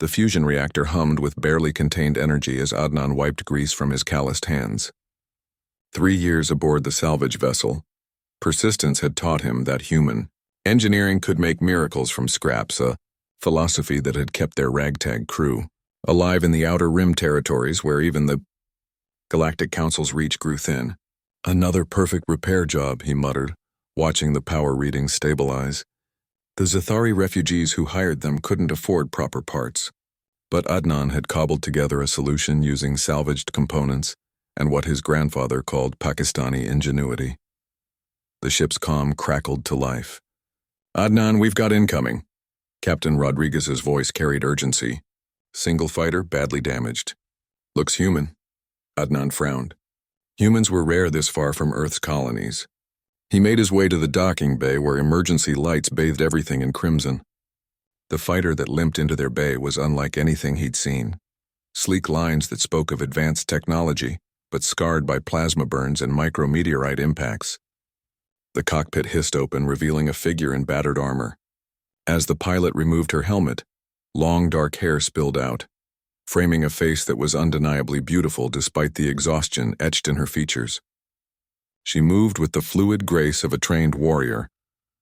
The fusion reactor hummed with barely contained energy as Adnan wiped grease from his calloused hands. 3 years aboard the salvage vessel, persistence had taught him that human engineering could make miracles from scraps, a philosophy that had kept their ragtag crew alive in the outer rim territories where even the Galactic Council's reach grew thin. Another perfect repair job, he muttered, watching the power readings stabilize. The Zathari refugees who hired them couldn't afford proper parts, but Adnan had cobbled together a solution using salvaged components and what his grandfather called Pakistani ingenuity. The ship's comm crackled to life. "Adnan, we've got incoming." Captain Rodriguez's voice carried urgency. "Single fighter, badly damaged. Looks human." Adnan frowned. Humans were rare this far from Earth's colonies. He made his way to the docking bay where emergency lights bathed everything in crimson. The fighter that limped into their bay was unlike anything he'd seen. Sleek lines that spoke of advanced technology, but scarred by plasma burns and micrometeorite impacts. The cockpit hissed open, revealing a figure in battered armor. As the pilot removed her helmet, long dark hair spilled out, framing a face that was undeniably beautiful despite the exhaustion etched in her features. She moved with the fluid grace of a trained warrior,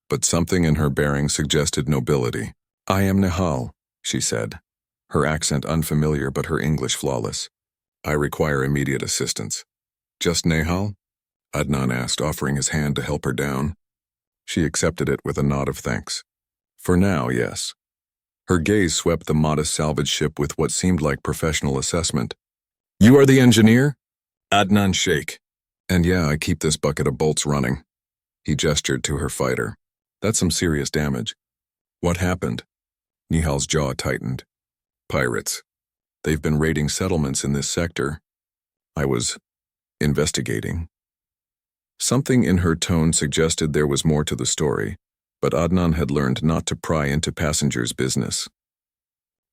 but something in her bearing suggested nobility. "I am Nihal," she said, her accent unfamiliar but her English flawless. "I require immediate assistance." "Just Nihal?" Adnan asked, offering his hand to help her down. She accepted it with a nod of thanks. "For now, yes." Her gaze swept the modest salvage ship with what seemed like professional assessment. "You are the engineer?" Adnan shake. "And yeah, I keep this bucket of bolts running." He gestured to her fighter. "That's some serious damage." "What happened?" Nihal's jaw tightened. "Pirates. They've been raiding settlements in this sector. I was investigating." Something in her tone suggested there was more to the story, but Adnan had learned not to pry into passengers' business.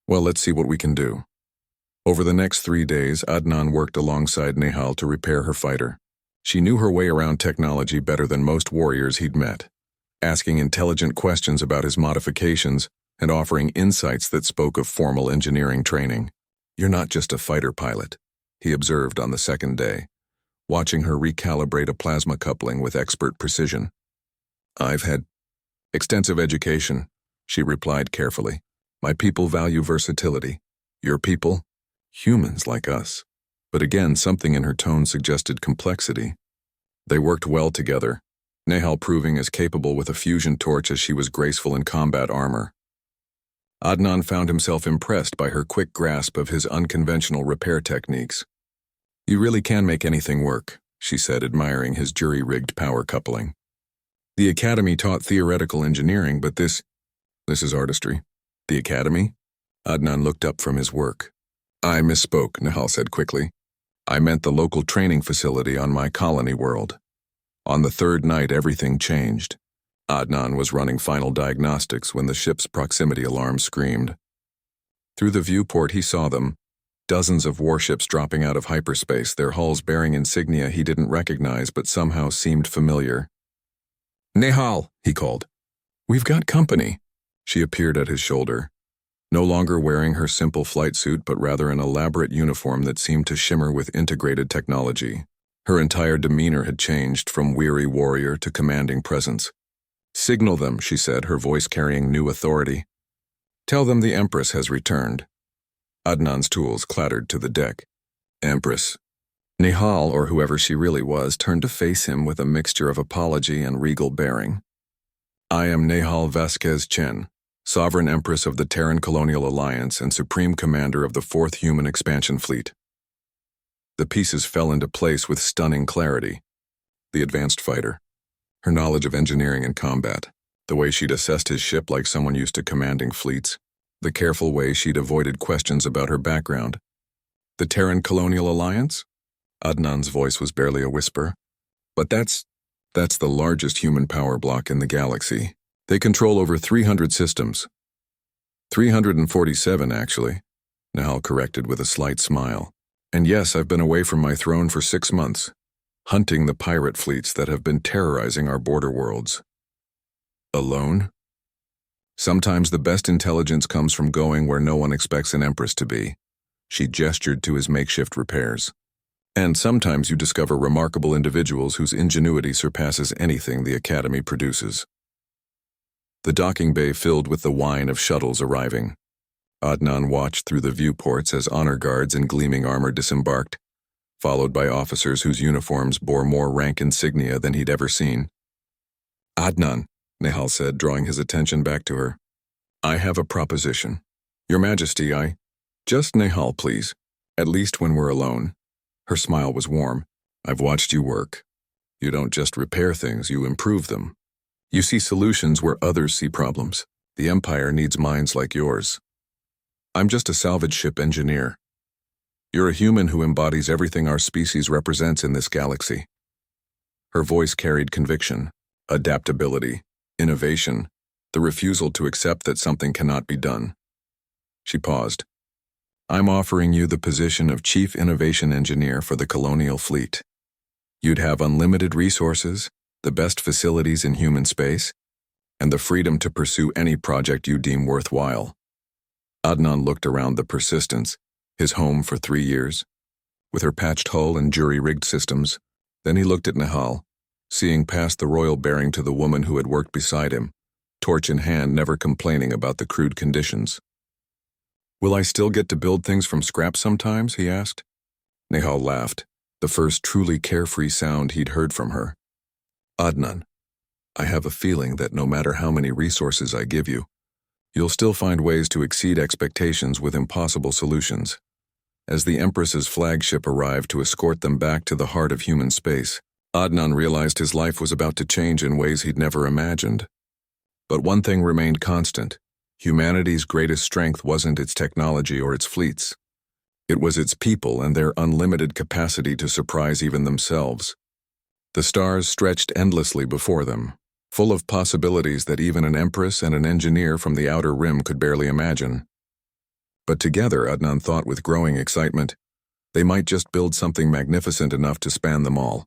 "Well, let's see what we can do." Over the next 3 days, Adnan worked alongside Nihal to repair her fighter. She knew her way around technology better than most warriors he'd met, asking intelligent questions about his modifications and offering insights that spoke of formal engineering training. "You're not just a fighter pilot," he observed on the second day, watching her recalibrate a plasma coupling with expert precision. "I've had extensive education," she replied carefully. "My people value versatility." "Your people?" "Humans like us." But again, something in her tone suggested complexity. They worked well together, Nehal proving as capable with a fusion torch as she was graceful in combat armor. Adnan found himself impressed by her quick grasp of his unconventional repair techniques. "You really can make anything work," she said, admiring his jury-rigged power coupling. "The Academy taught theoretical engineering, but this is artistry." "The Academy?" Adnan looked up from his work. "I misspoke," Nehal said quickly. "I meant the local training facility on my colony world." On the third night, everything changed. Adnan was running final diagnostics when the ship's proximity alarm screamed. Through the viewport he saw them, dozens of warships dropping out of hyperspace, their hulls bearing insignia he didn't recognize but somehow seemed familiar. "Nehal," he called. "We've got company." She appeared at his shoulder, no longer wearing her simple flight suit but rather an elaborate uniform that seemed to shimmer with integrated technology. Her entire demeanor had changed from weary warrior to commanding presence. "Signal them," she said, her voice carrying new authority. "Tell them the Empress has returned." Adnan's tools clattered to the deck. "Empress." Nihal, or whoever she really was, turned to face him with a mixture of apology and regal bearing. "I am Nehal Vasquez Chen, Sovereign Empress of the Terran Colonial Alliance and Supreme Commander of the 4th Human Expansion Fleet." The pieces fell into place with stunning clarity. The advanced fighter, her knowledge of engineering and combat, the way she'd assessed his ship like someone used to commanding fleets, the careful way she'd avoided questions about her background. "The Terran Colonial Alliance?" Adnan's voice was barely a whisper. "But that's the largest human power block in the galaxy. They control over 300 systems." 347, actually, Nahal corrected with a slight smile. "And yes, I've been away from my throne for 6 months, hunting the pirate fleets that have been terrorizing our border worlds." "Alone?" Sometimes the best intelligence comes from going where no one expects an empress to be. She gestured to his makeshift repairs. And sometimes you discover remarkable individuals whose ingenuity surpasses anything the Academy produces. The docking bay filled with the whine of shuttles arriving. Adnan watched through the viewports as honor guards in gleaming armor disembarked, followed by officers whose uniforms bore more rank insignia than he'd ever seen. "Adnan," Nehal said, drawing his attention back to her. "I have a proposition. Your Majesty, Just Nehal, please. At least when we're alone." Her smile was warm. "I've watched you work. You don't just repair things, you improve them. You see solutions where others see problems. The Empire needs minds like yours. I'm just a salvage ship engineer. You're a human who embodies everything our species represents in this galaxy." Her voice carried conviction, adaptability, innovation, the refusal to accept that something cannot be done. She paused. "I'm offering you the position of Chief Innovation Engineer for the Colonial Fleet. You'd have unlimited resources, the best facilities in human space, and the freedom to pursue any project you deem worthwhile." Adnan looked around the Persistence, his home for 3 years, with her patched hull and jury-rigged systems. Then he looked at Nehal, seeing past the royal bearing to the woman who had worked beside him, torch in hand, never complaining about the crude conditions. "Will I still get to build things from scrap sometimes?" he asked. Nehal laughed, the first truly carefree sound he'd heard from her. "Adnan, I have a feeling that no matter how many resources I give you, you'll still find ways to exceed expectations with impossible solutions." As the Empress's flagship arrived to escort them back to the heart of human space, Adnan realized his life was about to change in ways he'd never imagined. But one thing remained constant. Humanity's greatest strength wasn't its technology or its fleets. It was its people and their unlimited capacity to surprise even themselves. The stars stretched endlessly before them, full of possibilities that even an empress and an engineer from the outer rim could barely imagine. But together, Adnan thought with growing excitement, they might just build something magnificent enough to span them all.